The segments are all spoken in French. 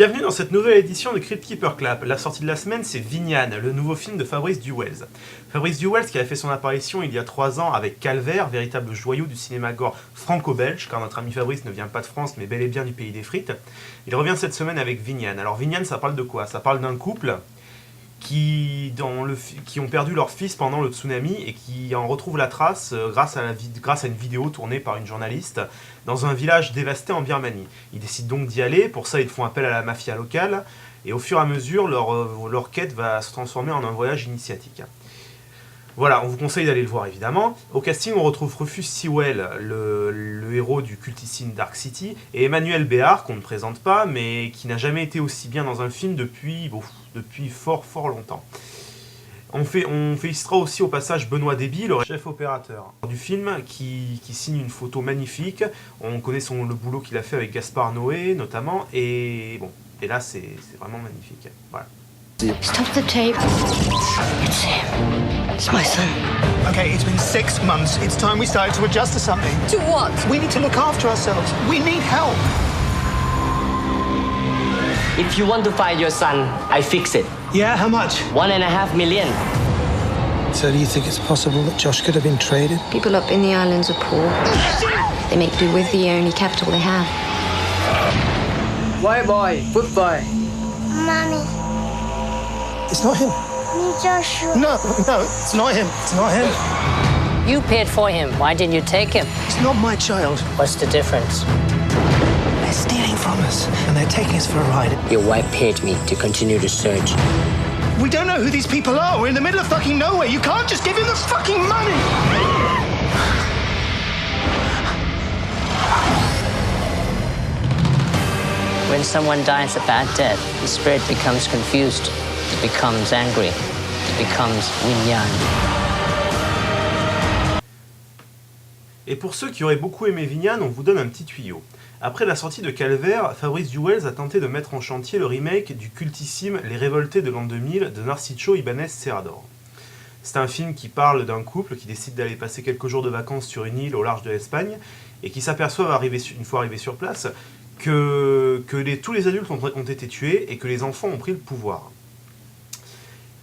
Bienvenue dans cette nouvelle édition de Crypt Keeper Clap. La sortie de la semaine, c'est Vignan, le nouveau film de Fabrice Duwels. Fabrice Duwels qui avait fait son apparition il y a 3 ans avec Calvaire, véritable joyau du cinéma gore franco-belge, car notre ami Fabrice ne vient pas de France mais bel et bien du pays des frites. Il revient cette semaine avec Vignan. Alors Vignan, ça parle de quoi? Ça parle d'un couple qui ont perdu leur fils pendant le tsunami et qui en retrouvent la trace grâce à une vidéo tournée par une journaliste dans un village dévasté en Birmanie. Ils décident donc d'y aller, pour ça ils font appel à la mafia locale, et au fur et à mesure leur quête va se transformer en un voyage initiatique. Voilà, on vous conseille d'aller le voir évidemment. Au casting on retrouve Rufus Sewell, le héros du cultissime Dark City, et Emmanuel Béard, qu'on ne présente pas, mais qui n'a jamais été aussi bien dans un film depuis fort longtemps. On félicitera aussi au passage Benoît Déby, le chef opérateur du film, qui signe une photo magnifique. On connaît le boulot qu'il a fait avec Gaspard Noé notamment, et là c'est vraiment magnifique. Voilà. Stop the tape. It's him. It's my son. Okay, it's been 6 months. It's time we started to adjust to something. To what? We need to look after ourselves. We need help. If you want to find your son, I fix it. Yeah, how much? 1.5 million. So do you think it's possible that Josh could have been traded? People up in the islands are poor. They make do with the only capital they have. Boy, boy, good boy. Mommy, It's not him. me Joshua. No, it's not him. It's not him. You paid for him. Why didn't you take him? It's not my child. What's the difference? They're stealing from us, and they're taking us for a ride. Your wife paid me to continue the search. We don't know who these people are. We're in the middle of fucking nowhere. You can't just give him the fucking money. When someone dies a bad death, the spirit becomes confused. It becomes angry. It becomes Vignan. Et pour ceux qui auraient beaucoup aimé Vignan, on vous donne un petit tuyau. Après la sortie de Calvaire, Fabrice Duwels a tenté de mettre en chantier le remake du cultissime Les Révoltés de l'an 2000 de Narciso Ibáñez Serrador. C'est un film qui parle d'un couple qui décide d'aller passer quelques jours de vacances sur une île au large de l'Espagne et qui s'aperçoivent une fois arrivés sur place que tous les adultes ont été tués et que les enfants ont pris le pouvoir.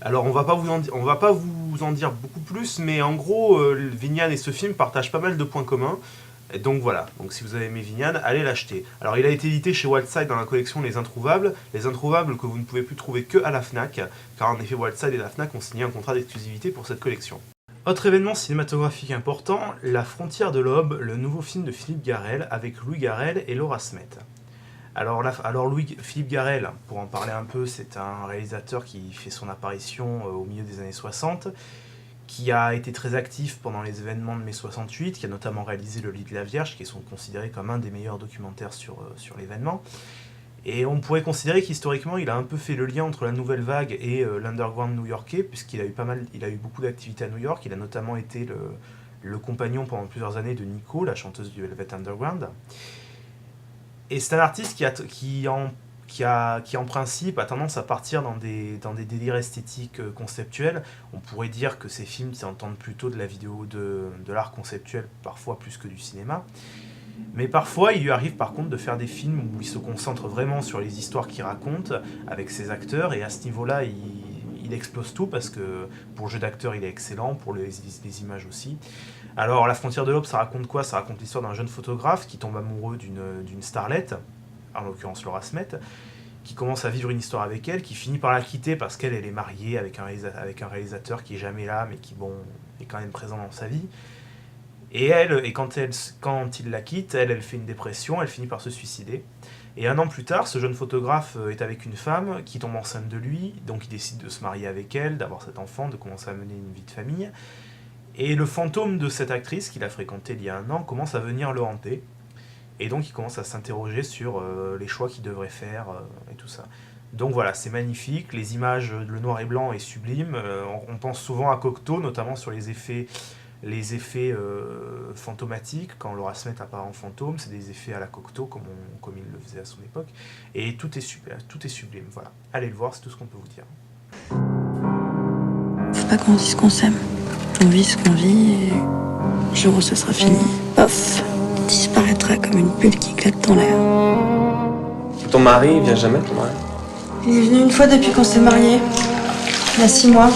Alors on va pas vous en dire beaucoup plus, mais en gros Vignan et ce film partagent pas mal de points communs. Et donc voilà, donc si vous avez aimé Vignan, allez l'acheter. Alors il a été édité chez Wildside dans la collection Les Introuvables que vous ne pouvez plus trouver que à la Fnac, car en effet Wildside et la Fnac ont signé un contrat d'exclusivité pour cette collection. Autre événement cinématographique important, La Frontière de l'Aube, le nouveau film de Philippe Garrel avec Louis Garrel et Laura Smet. Alors Philippe Garrel, pour en parler un peu, c'est un réalisateur qui fait son apparition au milieu des années 60, qui a été très actif pendant les événements de mai 68, qui a notamment réalisé Le Lit de la Vierge, qui sont considérés comme un des meilleurs documentaires sur l'événement. Et on pourrait considérer qu'historiquement, il a un peu fait le lien entre la nouvelle vague et l'underground new-yorkais, puisqu'il a eu beaucoup d'activités à New York. Il a notamment été le compagnon pendant plusieurs années de Nico, la chanteuse du Velvet Underground. Et c'est un artiste qui en principe a tendance à partir dans des délires esthétiques conceptuels. On pourrait dire que ces films s'entendent plutôt de la vidéo, de l'art conceptuel, parfois plus que du cinéma. Mais parfois, il lui arrive par contre de faire des films où il se concentre vraiment sur les histoires qu'il raconte avec ses acteurs, et à ce niveau-là, il explose tout, parce que pour le jeu d'acteur, il est excellent, pour les images aussi. Alors, La Frontière de l'Aube, ça raconte quoi? Ça raconte l'histoire d'un jeune photographe qui tombe amoureux d'une starlette, en l'occurrence Laura Smet, qui commence à vivre une histoire avec elle, qui finit par la quitter parce qu'elle est mariée avec un réalisateur qui est jamais là, mais qui est quand même présent dans sa vie. Et quand il la quitte, elle fait une dépression, elle finit par se suicider. Et 1 an plus tard, ce jeune photographe est avec une femme qui tombe enceinte de lui, donc il décide de se marier avec elle, d'avoir cet enfant, de commencer à mener une vie de famille. Et le fantôme de cette actrice qu'il a fréquentée il y a 1 an commence à venir le hanter. Et donc il commence à s'interroger sur les choix qu'il devrait faire et tout ça. Donc voilà, c'est magnifique, les images, le noir et blanc est sublime. On pense souvent à Cocteau, notamment sur les effets fantomatiques, quand Laura Smet apparaît en fantôme, c'est des effets à la Cocteau, comme il le faisait à son époque. Et tout est super, tout est sublime, voilà. Allez le voir, c'est tout ce qu'on peut vous dire. Faut pas qu'on dise qu'on s'aime. On vit ce qu'on vit et le jour où ce sera fini, pof, disparaîtra comme une bulle qui éclate dans l'air. Ton mari, il vient jamais, ton mari? Il est venu une fois depuis qu'on s'est mariés. Il y a 6 mois.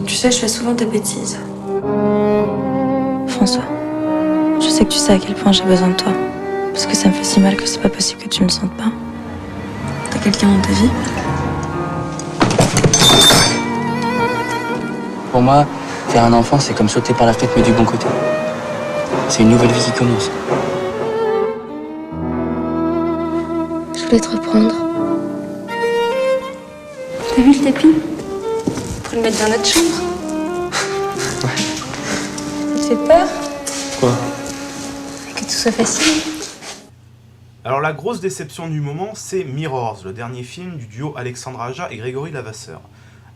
Tu sais, je fais souvent des bêtises. François, je sais que tu sais à quel point j'ai besoin de toi. Parce que ça me fait si mal que c'est pas possible que tu me sentes pas. T'as quelqu'un dans ta vie? Pour moi, faire un enfant, c'est comme sauter par la fenêtre, mais du bon côté. C'est une nouvelle vie qui commence. Je voulais te reprendre. T'as vu le tapis? Faut le mettre dans notre chambre. Ça te fait peur? Quoi? Que tout soit facile. Alors la grosse déception du moment, c'est Mirrors, le dernier film du duo Alexandre Aja et Grégory Levasseur.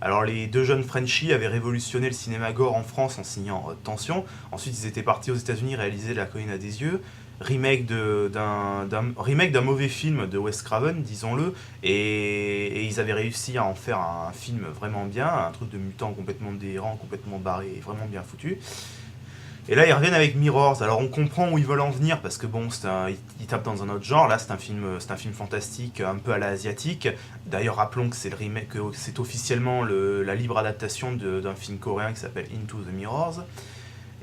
Alors les deux jeunes Frenchies avaient révolutionné le cinéma gore en France en signant Tension. Ensuite ils étaient partis aux États-Unis réaliser La colline à des yeux, remake d'un mauvais film de Wes Craven, disons-le, et ils avaient réussi à en faire un film vraiment bien, un truc de mutant complètement délirant, complètement barré et vraiment bien foutu. Et là, ils reviennent avec Mirrors. Alors, on comprend où ils veulent en venir parce que bon, ils tapent dans un autre genre. Là, c'est un film fantastique, un peu à la asiatique. D'ailleurs, rappelons que c'est le remake, que c'est officiellement la libre adaptation d'un film coréen qui s'appelle Into the Mirrors.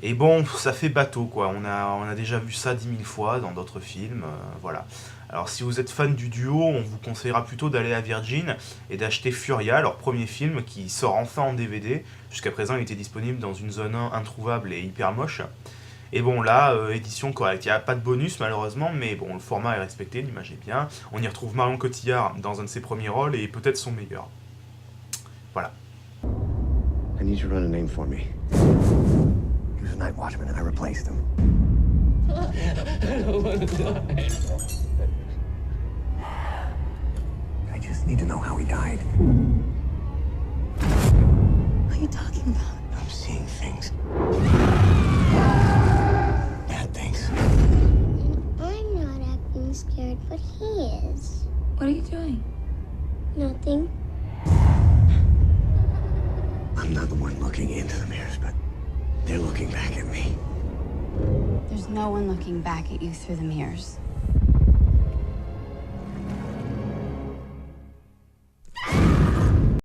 Et bon, ça fait bateau, quoi. On a déjà vu ça 10 000 fois dans d'autres films, voilà. Alors, si vous êtes fan du duo, on vous conseillera plutôt d'aller à Virgin et d'acheter Furia, leur premier film, qui sort enfin en DVD. Jusqu'à présent, il était disponible dans une zone 1 introuvable et hyper moche. Et bon, là, édition correcte. Il n'y a pas de bonus, malheureusement, mais bon, le format est respecté, l'image est bien. On y retrouve Marion Cotillard dans un de ses premiers rôles et peut-être son meilleur. Voilà. I need you to run a name for me. He was a night watchman and I replaced him. I just need to know how he died. What are you talking about? I'm seeing things. Bad things. I'm not acting scared, but he is. What are you doing? Nothing. I'm not the one looking into the mirrors, but they're looking back at me. There's no one looking back at you through the mirrors.